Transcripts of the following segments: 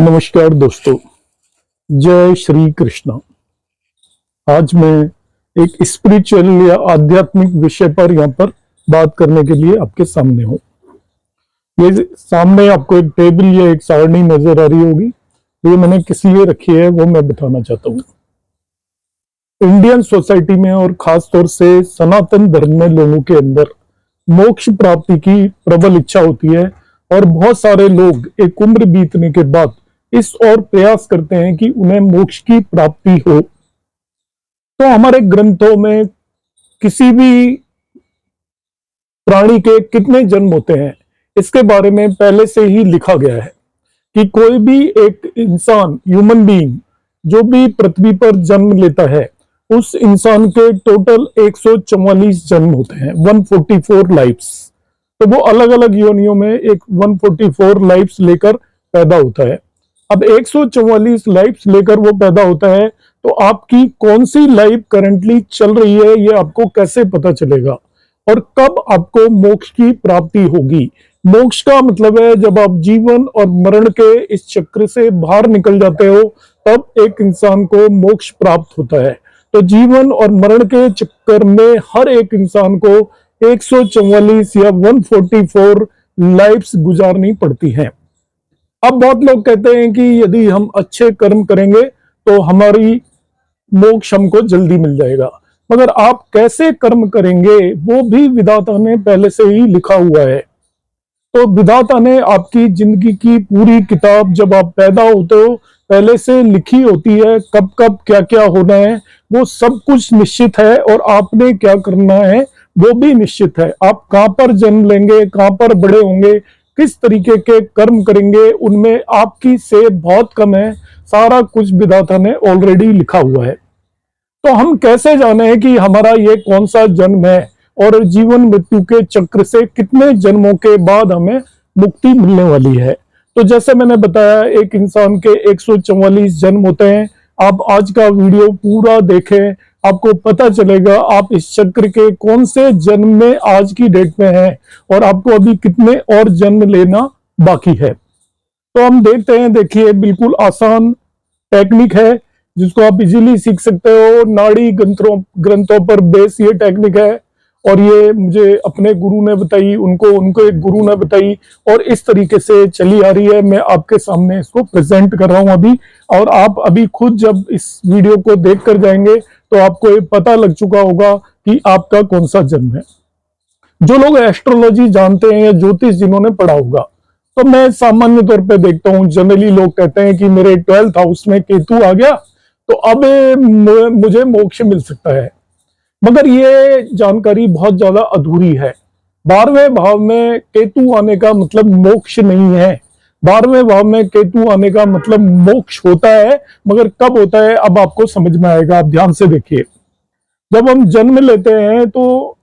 नमस्कार दोस्तों, जय श्री कृष्णा। आज मैं एक स्पिरिचुअल या आध्यात्मिक विषय पर यहाँ पर बात करने के लिए आपके सामने हूँ। ये सामने आपको एक टेबल या एक सारणी नजर आ रही होगी, ये मैंने किस लिए रखी है वो मैं बताना चाहता हूँ। इंडियन सोसाइटी में और खास तौर से सनातन धर्म में लोगों के अंदर मोक्ष प्राप्ति की प्रबल इच्छा होती है और बहुत सारे लोग एक उम्र बीतने के बाद इस ओर प्रयास करते हैं कि उन्हें मोक्ष की प्राप्ति हो। तो हमारे ग्रंथों में किसी भी प्राणी के कितने जन्म होते हैं इसके बारे में पहले से ही लिखा गया है कि कोई भी एक इंसान, ह्यूमन बीइंग जो भी पृथ्वी पर जन्म लेता है, उस इंसान के टोटल 144 जन्म होते हैं, 144 लाइफ्स। तो वो अलग अलग योनियों में एक 144 लाइफ्स लेकर पैदा होता है। अब 144 लाइफ्स लेकर वो पैदा होता है, तो आपकी कौन सी लाइफ करंटली चल रही है ये आपको कैसे पता चलेगा और कब आपको मोक्ष की प्राप्ति होगी। मोक्ष का मतलब है जब आप जीवन और मरण के इस चक्र से बाहर निकल जाते हो, तब एक इंसान को मोक्ष प्राप्त होता है। तो जीवन और मरण के चक्कर में हर एक इंसान को 144 या 144 लाइफ्स गुजारनी पड़ती हैं। अब बहुत लोग कहते हैं कि यदि हम अच्छे कर्म करेंगे तो हमारी मोक्ष हमको जल्दी मिल जाएगा, मगर आप कैसे कर्म करेंगे वो भी विधाता ने पहले से ही लिखा हुआ है। तो विधाता ने आपकी जिंदगी की पूरी किताब जब आप पैदा होते हो पहले से लिखी होती है, कब कब क्या क्या होना है वो सब कुछ निश्चित है, और आपने क्या करना है वो भी निश्चित है। आप कहां पर जन्म लेंगे, कहां पर बड़े होंगे, किस तरीके के कर्म करेंगे, उनमें आपकी से बहुत कम है। सारा कुछ विधाता ने ऑलरेडी लिखा हुआ है। तो हम कैसे जाने कि हमारा ये कौन सा जन्म है और जीवन मृत्यु के चक्र से कितने जन्मों के बाद हमें मुक्ति मिलने वाली है। तो जैसे मैंने बताया, एक इंसान के 144 जन्म होते हैं। आप आज का वीडियो पूरा देखें, आपको पता चलेगा आप इस चक्र के कौन से जन्म में आज की डेट में हैं और आपको अभी कितने और जन्म लेना बाकी है। तो हम देखते हैं, देखिए बिल्कुल आसान टेक्निक है जिसको आप इजीली सीख सकते हो। नाड़ी ग्रंथों पर बेस ये टेक्निक है, और ये मुझे अपने गुरु ने बताई, उनको एक गुरु ने बताई, और इस तरीके से चली आ रही है। मैं आपके सामने इसको प्रेजेंट कर रहा हूं अभी, और आप अभी खुद जब इस वीडियो को देख कर जाएंगे तो आपको ये पता लग चुका होगा कि आपका कौन सा जन्म है। जो लोग एस्ट्रोलॉजी जानते हैं या ज्योतिष जिन्होंने पढ़ा होगा, तो मैं सामान्य तौर पे देखता हूं, जनरली लोग कहते हैं कि मेरे 12th हाउस में केतु आ गया तो अब मुझे मोक्ष मिल सकता है। मगर ये जानकारी बहुत ज्यादा अधूरी है। 12वें भाव में केतु आने का मतलब मोक्ष नहीं है। 12वें भाव में केतु आने का मतलब मोक्ष होता है, मगर कब होता है अब आपको समझ में आएगा। आप ध्यान से देखिए, जब हम जन्म लेते हैं तो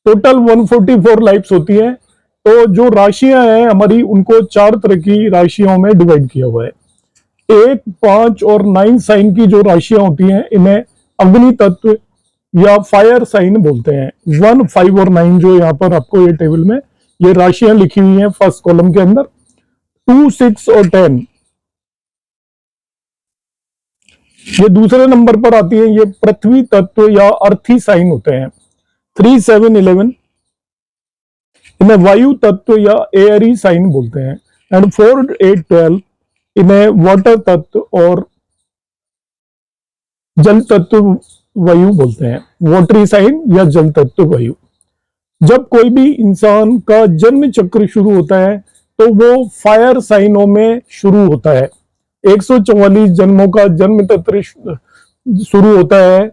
टोटल 144 लाइफ्स होती हैं। तो जो राशियां हैं हमारी, उनको 4 तरह की राशियों में डिवाइड किया हुआ है। 1, 5 और 9 साइन की जो राशियां होती हैं इन्हें अग्नि तत्व या फायर साइन बोलते हैं। 1, 5 और 9 जो यहाँ पर आपको ये टेबल में ये राशियां लिखी हुई हैं फर्स्ट कॉलम के अंदर। 2, 6 और 10 ये दूसरे नंबर पर आती है। ये पृथ्वी तत्व या अर्थी साइन होते हैं। 3, 7, 11 इन्हें वायु तत्व या एयरी साइन बोलते हैं। एंड 4, 8, 12 इन्हें वाटर तत्व और जल तत्व वायु बोलते हैं। वाटरी साइन या जल तत्व वायु। जब कोई भी इंसान का जन्म चक्र शुरू होता है तो वो फायर साइनों में शुरू होता है। 144 जन्मों का जन्म चक्र शुरू होता है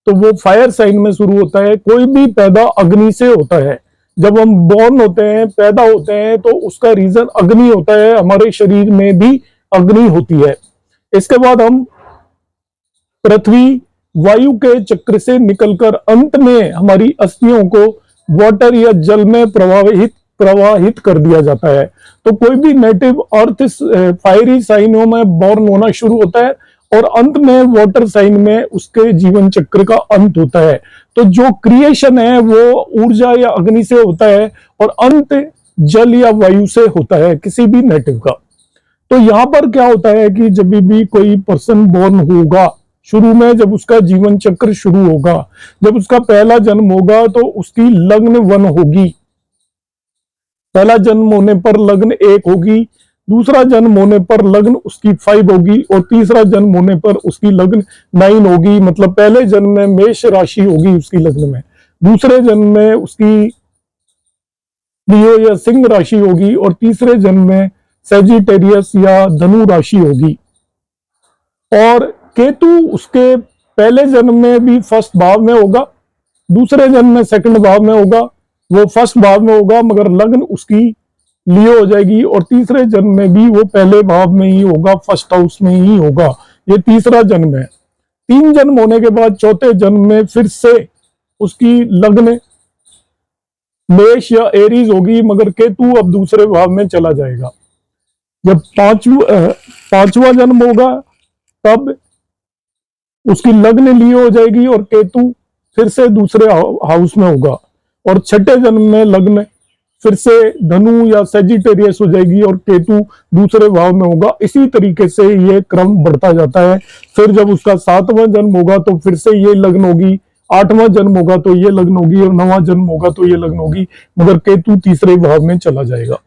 तो वो फायर साइन में शुरू होता है। कोई भी पैदा अग्नि से होता है। जब हम बॉर्न होते हैं, पैदा होते हैं, तो उसका रीजन अग्नि होता है। हमारे शरीर में भी अग्नि होती है। इसके बाद हम पृथ्वी वायु के चक्र से निकलकर अंत में हमारी अस्थियों को वाटर या जल में प्रवाहित कर दिया जाता है। तो कोई भी नेटिव अर्थ फायरी साइनों में बॉर्न होना शुरू होता है और अंत में वाटर साइन में उसके जीवन चक्र का अंत होता है। तो जो क्रिएशन है वो ऊर्जा या अग्नि से होता है और अंत जल या वायु से होता है, किसी भी नेटिव का। तो यहाँ पर क्या होता है कि जब भी कोई पर्सन बोर्न होगा, शुरू में जब उसका जीवन चक्र शुरू होगा, जब उसका पहला जन्म होगा तो उसकी लग्न 1 होगी। पहला जन्म होने पर लग्न 1 होगी, दूसरा जन्म होने पर लग्न उसकी 5 होगी और तीसरा जन्म होने पर उसकी लग्न 9 होगी। मतलब पहले जन्म में मेष राशि होगी उसकी लग्न में, दूसरे जन्म में उसकी लियो या सिंह राशि होगी और तीसरे जन्म में सेजिटेरियस या धनु राशि होगी। और केतु उसके पहले जन्म में भी फर्स्ट भाव में होगा, दूसरे जन्म में सेकंड भाव में होगा, वो फर्स्ट भाव में होगा मगर लग्न उसकी लियो हो जाएगी और तीसरे जन्म में भी वो पहले भाव में ही होगा, फर्स्ट हाउस में ही होगा। ये तीसरा जन्म है। 3 जन्म होने के बाद चौथे जन्म में फिर से उसकी लग्न मेष या एरीज होगी मगर केतु अब दूसरे भाव में चला जाएगा। जब पांचवा जन्म होगा तब उसकी लग्न लियो हो जाएगी और केतु फिर से दूसरे हाउस में होगा और छठे जन्म में लग्न फिर से धनु या सेजिटेरियस हो जाएगी और केतु दूसरे भाव में होगा। इसी तरीके से ये क्रम बढ़ता जाता है। फिर जब उसका 7वां जन्म होगा तो फिर से ये लग्न होगी, 8वां जन्म होगा तो ये लग्न होगी और 9वां जन्म होगा तो ये लग्न होगी मगर केतु तीसरे भाव में चला जाएगा।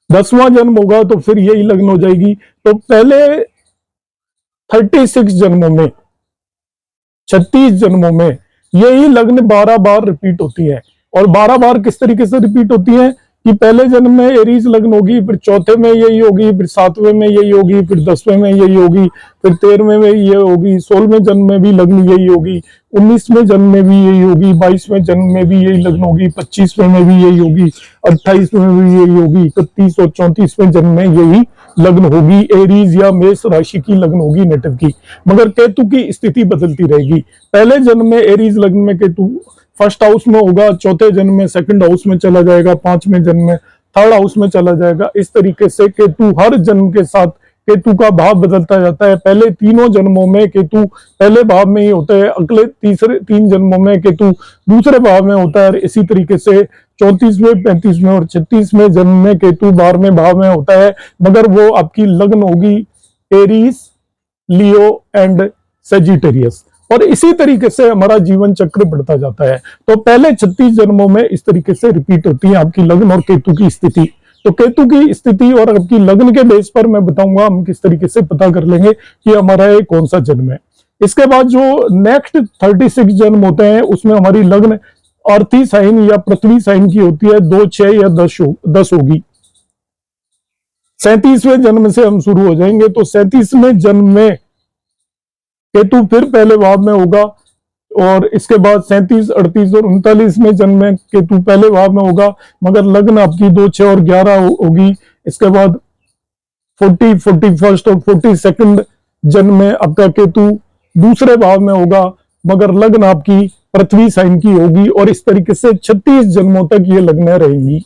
10वां जन्म होगा तो फिर यही लग्न हो जाएगी। तो पहले 36 जन्मों में, 36 जन्मों में यही लग्न 12 बार रिपीट होती है। और 12 बार किस तरीके से रिपीट होती है कि पहले जन्म में एरीज लग्न होगी, फिर चौथे में यही होगी, फिर 7वें में यही होगी, फिर 10वें में यही होगी, फिर 13वें में ये होगी, 16वें जन्म में भी लग्न यही होगी, 19वें जन्म में भी यही होगी, 22वें जन्म में भी यही लग्न होगी, 25वें में भी यही होगी, 28वें में भी यही होगी, 31 और 34वें जन्म में यही लग्न होगी। एरीज या मेष राशि की लग्न होगी नेटिव की। मगर केतु की स्थिति बदलती रहेगी। पहले जन्म में एरीज लग्न में केतु फर्स्ट हाउस में होगा, चौथे जन्म में सेकंड हाउस में चला जाएगा, 5वें जन्म में थर्ड हाउस में चला जाएगा। इस तरीके से केतु हर जन्म के साथ केतु का भाव बदलता जाता है। पहले तीनों जन्मों में केतु पहले भाव में ही होता है, अगले तीसरे 3 जन्मों में केतु दूसरे भाव में होता है। इसी तरीके से 34वें, 35वें और 36वें जन्म में केतु 12वें भाव में होता है मगर वो आपकी लग्न होगी एरीज, लियो एंड सेजिटेरियस। और इसी तरीके से हमारा जीवन चक्र बढ़ता जाता है। तो पहले 36 जन्मों में इस तरीके से रिपीट होती है आपकी लग्न और केतु की स्थिति। तो केतु की स्थिति और आपकी लग्न के बेस पर मैं बताऊंगा हम किस तरीके से पता कर लेंगे कि हमारा ये कौन सा जन्म है। इसके बाद जो नेक्स्ट 36 जन्म होते हैं उसमें हमारी लग्न अर्थी साइन या पृथ्वी साइन की होती है, 2, 6 या 10 होगी। 37वें जन्म से हम शुरू हो जाएंगे। तो 37वें जन्म में केतु फिर पहले भाव में होगा और इसके बाद 37, 38 और 39वें जन्म में केतु पहले भाव में होगा मगर लग्न आपकी 2, 6 और 11 होगी। इसके बाद 40, 41 और 42 जन्म में आपका केतु दूसरे भाव में होगा मगर लग्न आपकी पृथ्वी साइन की होगी। और इस तरीके से 36 जन्मों तक ये लग्न रहेंगी।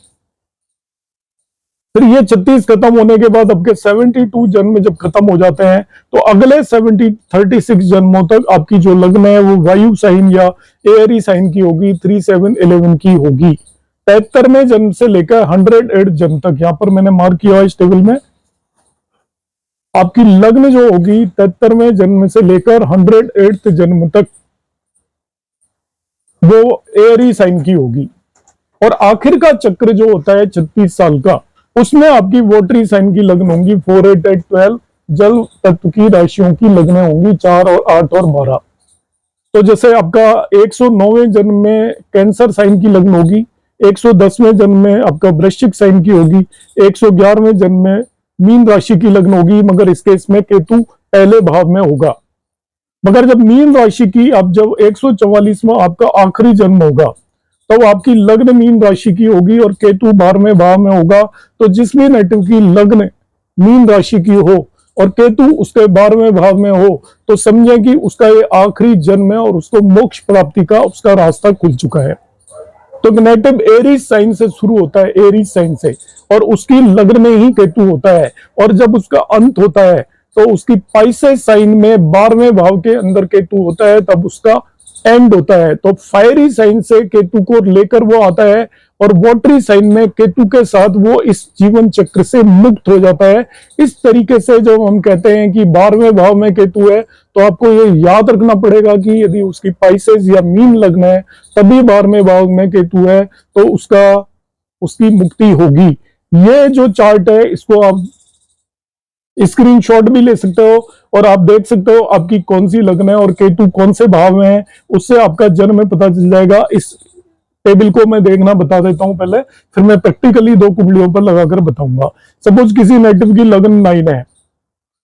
फिर ये 36 खत्म होने के बाद आपके 72 जन्म जब खत्म हो जाते हैं तो अगले 36 जन्मों तक आपकी जो लग्न है वो वायु साइन या एयरी साइन की होगी, 3, 7, 11 की होगी। 73वें जन्म से लेकर 108 जन्म तक, यहां पर मैंने मार्क किया है इस टेबल में, आपकी लग्न जो होगी 73वें जन्म से लेकर 108 जन्म तक वो एयरी साइन की होगी। और आखिर का चक्र जो होता है 36 साल का, उसमें आपकी वोटरी साइन की लग्न होंगी। 4, 8, 12 जल तत्व की राशियों की लग्नें होंगी, 4 और 8 और 12। तो जैसे आपका 109वें जन्म में कैंसर साइन की लग्न होगी, 110वें जन्म में आपका वृश्चिक साइन की होगी, 111वें जन्म में मीन राशि की लग्न होगी मगर इस केस में केतु पहले भाव में होगा। मगर जब मीन राशि की अब जब 144वां आपका आखिरी जन्म होगा तब आपकी लग्न मीन राशि की होगी और केतु 12वें भाव में होगा। तो जिस भी नेटिव की लग्न मीन राशि की हो और केतु उसके 12वें भाव में हो तो समझें कि उसका ये आखिरी जन्म है और उसको मोक्ष प्राप्ति का उसका रास्ता खुल चुका है। तो नेटिव एरीज साइन से शुरू होता है, एरीज साइन से, और उसकी लग्न में ही केतु होता है। और जब उसका अंत होता है तो उसकी पाइसेस साइन में 12वें भाव के अंदर केतु होता है, तब उसका एंड होता है। तो फायरी साइन से केतु को लेकर वो आता है और वाटरी साइन में केतु के साथ वो इस जीवन चक्र से मुक्त हो जाता है। इस तरीके से जब हम कहते हैं कि 12वें भाव में केतु है, तो आपको ये याद रखना पड़ेगा कि यदि उसकी पाइसेस या मीन लग्न है, तभी 12वें भाव में केतु है, तो उसकी मुक्ति होगी। ये जो चार्ट है, इसको आप स्क्रीनशॉट भी ले सकते हो और आप देख सकते हो आपकी कौन सी लग्न है और केतु कौन से भाव में है, उससे आपका जन्म पता चल जाएगा। इस टेबल को मैं देखना बता देता हूं पहले, फिर मैं प्रैक्टिकली 2 कुंडलियों पर लगाकर बताऊंगा। सपोज किसी नेटिव की लग्न 9 है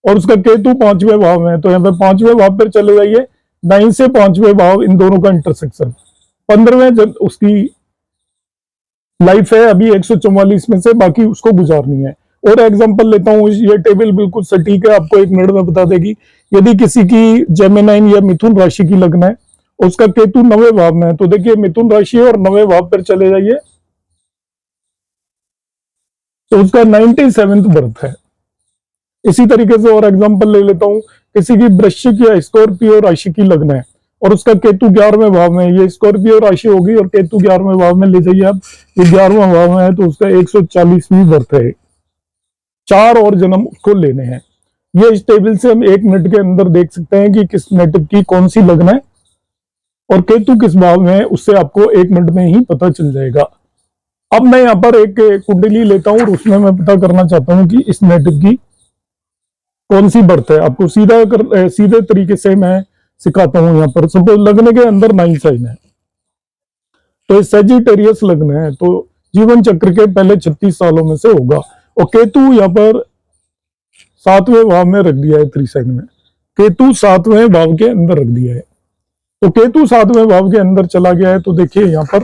और उसका केतु 5वें भाव में है, तो यहाँ पे 5वें भाव पर चले जाइए। 9 से 5वें भाव, इन दोनों का इंटरसेक्शन 15वें उसकी लाइफ है अभी 144 में से, बाकी उसको गुजारनी है। और एग्जांपल लेता हूं, ये टेबल बिल्कुल सटीक है, आपको 1 मिनट में बता देगी। यदि किसी की जेमिनाइन या मिथुन राशि की लग्न है, उसका केतु 9वें भाव में है, तो देखिए मिथुन राशि है और 9वें भाव पर चले जाइए, तो उसका 97th बर्थ है। इसी तरीके से और एग्जांपल ले लेता हूं, किसी की वृश्चिक या स्कॉर्पियो राशि की लग्न है और उसका केतु 11वें भाव में, ये स्कॉर्पियो राशि होगी और केतु 11वें भाव में ले जाइए आप, ये 11वां भाव में है, तो उसका 140वीं बर्थ है। 4 और जन्म उसको लेने हैं। ये इस टेबल से हम 1 मिनट के अंदर देख सकते हैं कि किस नेटिव की कौन सी लग्न है और केतु किस भाव में है, उससे आपको 1 मिनट में ही पता चल जाएगा। अब मैं यहाँ पर एक कुंडली लेता हूं और उसमें मैं पता करना चाहता हूं कि इस नेटिव की कौन सी बर्थ है। आपको सीधे तरीके से मैं सिखाता हूं। यहाँ पर सपोज लग्न के अंदर 9 साइन है, तो सेजिटेरियस लग्न है, तो जीवन चक्र के पहले 36 सालों में से होगा। और केतु यहाँ पर 7वें भाव में रख दिया है, 3 साइन में केतु 7वें भाव के अंदर रख दिया है, तो केतु 7वें भाव के अंदर चला गया है। तो देखिए यहाँ पर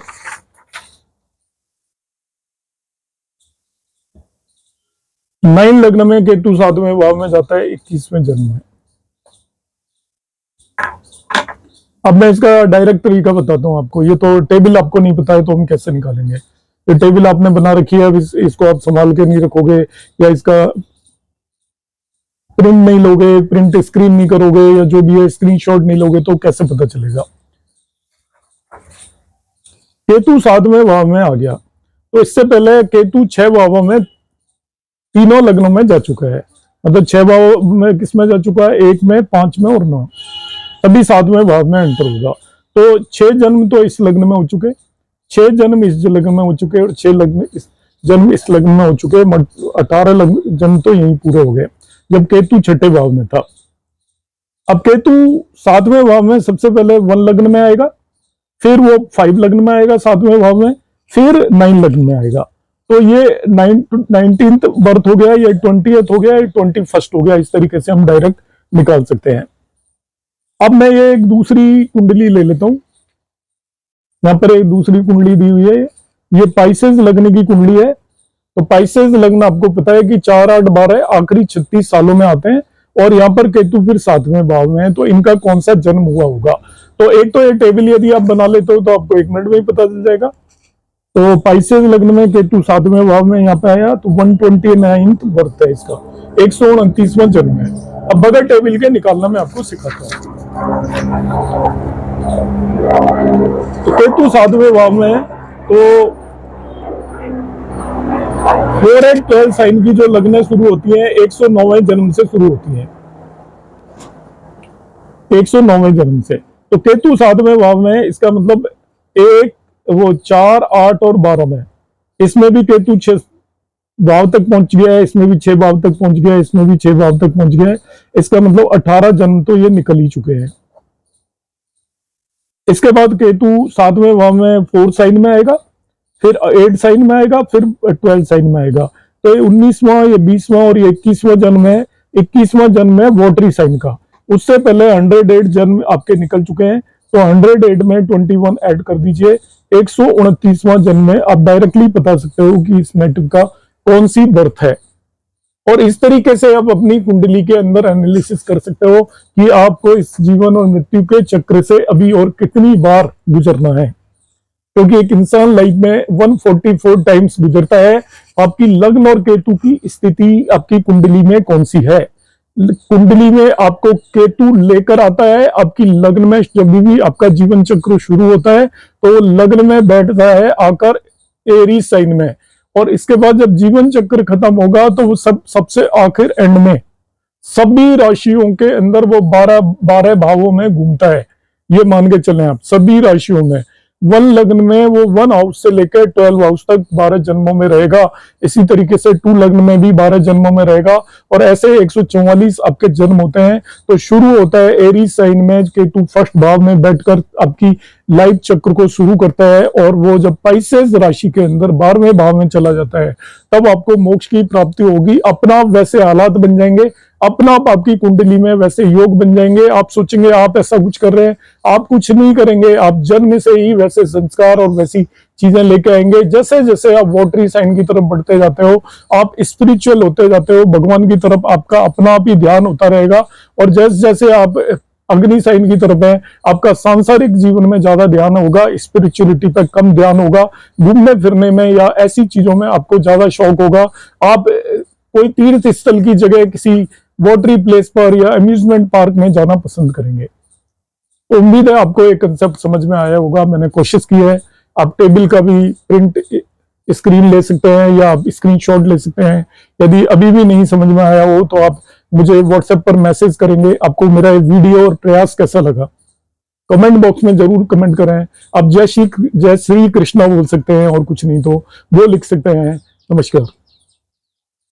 9 लग्न में केतु 7वें भाव में जाता है, 21वें जन्म में। अब मैं इसका डायरेक्ट तरीका बताता हूं आपको। ये तो टेबल आपको नहीं पता है, तो हम कैसे निकालेंगे? ये टेबल आपने बना रखी है, अब इसको आप संभाल के नहीं रखोगे या इसका प्रिंट नहीं लोगे, प्रिंट स्क्रीन नहीं करोगे या जो भी है स्क्रीनशॉट नहीं लोगे, तो कैसे पता चलेगा? केतु 7वें भाव में आ गया, तो इससे पहले केतु 6 भावों में, तीनों लग्नों में जा चुका है। मतलब 6 भाव में किस में जा चुका है? 1 में, 5 में और 9, तभी 7वें भाव में एंटर होगा। तो 6 जन्म तो इस लग्न में हो चुके, 6 जन्म इस लग्न में हो चुके और 6 जन्म इस लग्न में हो चुके। 18 जन्म तो यही पूरे हो गए जब केतु 6ठे भाव में था। अब केतु 7वें भाव में सबसे पहले 1 लग्न में आएगा, फिर वो 5 लग्न में आएगा 7वें भाव में, फिर 9 लग्न में आएगा। तो ये 19th बर्थ हो गया, या 20th हो गया, या 21st हो गया। इस तरीके से हम डायरेक्ट निकाल सकते हैं। अब मैं ये एक दूसरी कुंडली ले लेता हूं। यहाँ पर एक दूसरी कुंडली दी हुई है, ये पाइसेस लग्न की कुंडली है। तो पाइसेस लग्न आपको पता है कि 4, 8, 12 आखिरी 36 सालों में आते हैं, और यहाँ पर केतु फिर 7वें भाव में है। तो इनका कौन सा जन्म हुआ होगा? तो एक तो ये टेबल यदि आप बना लेते हो तो आपको 1 मिनट में ही पता चल जाएगा। तो पाइसेस लग्न में केतु 7वें भाव में यहाँ पे आया, तो 129th बर्थ है इसका, 129वां जन्म है। अब बगैर टेबल के निकालना मैं आपको सिखाता हूँ। तो केतु 7वें भाव में है, तो 4 और 12 साइन की जो लग्न शुरू होती है 109वें जन्म से शुरू होती है, 109वें जन्म से। तो केतु 7वें भाव में, इसका मतलब 4, 8 और 12 में, इसमें भी केतु 6 भाव तक पहुंच गया है, इसमें भी 6 भाव तक पहुंच गया है, इसमें भी 6 भाव तक पहुंच गया है। इसका मतलब 18 जन्म तो ये निकल ही चुके हैं। इसके बाद केतु 7वें भाव में 4 साइन में आएगा, फिर 8 साइन में आएगा, फिर 12 साइन में आएगा। तो ये 19वां, ये 20वां और ये 21वां जन्म है। 21वां जन्म है वोटरी साइन का। उससे पहले 108 जन्म आपके निकल चुके हैं, तो 108 में 21 ऐड कर दीजिए, 129वां जन्म है। आप डायरेक्टली बता सकते हो कि इस नेटिव का कौन सी बर्थ है। और इस तरीके से आप अपनी कुंडली के अंदर एनालिसिस कर सकते हो कि आपको इस जीवन और मृत्यु के चक्र से अभी और कितनी बार गुजरना है, क्योंकि एक इंसान लाइफ में 144 टाइम्स गुजरता है। आपकी लग्न और केतु की स्थिति आपकी कुंडली में कौन सी है? कुंडली में आपको केतु लेकर आता है, आपकी लग्न में जब भी आपका जीवन चक्र शुरू होता है तो लग्न में बैठता है आकर एरी साइन में, और इसके बाद जब जीवन चक्र खत्म होगा तो वो सबसे आखिर एंड में सभी राशियों के अंदर वो 12 भावों में घूमता है। ये मान के चलें आप, सभी राशियों में, वन लग्न में वो 1 हाउस से लेकर 12 हाउस तक 12 जन्मों में रहेगा। इसी तरीके से 2 लग्न में भी 12 जन्मों में रहेगा, और ऐसे 144 आपके जन्म होते हैं। तो शुरू होता है एरी साइन में, केतु फर्स्ट भाव में बैठकर आपकी लाइफ चक्र को शुरू करता है, और वो जब पाइसेस राशि के अंदर 12वें भाव में चला जाता है तब आपको मोक्ष की प्राप्ति होगी। अपना वैसे हालात बन जाएंगे, अपना आप आपकी कुंडली में वैसे योग बन जाएंगे। आप सोचेंगे आप ऐसा कुछ कर रहे हैं, आप कुछ नहीं करेंगे, आप जन्म से ही वैसे संस्कार और वैसी चीजें लेके आएंगे। जैसे जैसे आप वोटरी साइन की तरफ बढ़ते जाते हो, आप स्पिरिचुअल होते जाते हो, भगवान की तरफ आपका अपना आप ही ध्यान होता रहेगा। और जैसे जैसे आप अग्नि साइन की तरफ है, आपका सांसारिक जीवन में ज्यादा ध्यान होगा, स्पिरिचुअलिटी पे कम ध्यान होगा, घूमने फिरने में या ऐसी चीजों में आपको ज्यादा शौक होगा। आप कोई तीर्थ स्थल की जगह किसी वाटरी प्लेस पर या अम्यूजमेंट पार्क में जाना पसंद करेंगे। तो उम्मीद है आपको ये कंसेप्ट समझ में आया होगा। मैंने कोशिश की है। आप टेबल का भी प्रिंट स्क्रीन ले सकते हैं या आप स्क्रीनशॉट ले सकते हैं। यदि अभी भी नहीं समझ में आया हो तो आप मुझे व्हाट्सएप पर मैसेज करेंगे। आपको मेरा वीडियो और प्रयास कैसा लगा कमेंट बॉक्स में जरूर कमेंट करें। आप जय श्री कृष्णा बोल सकते हैं और कुछ नहीं तो वो लिख सकते हैं। नमस्कार।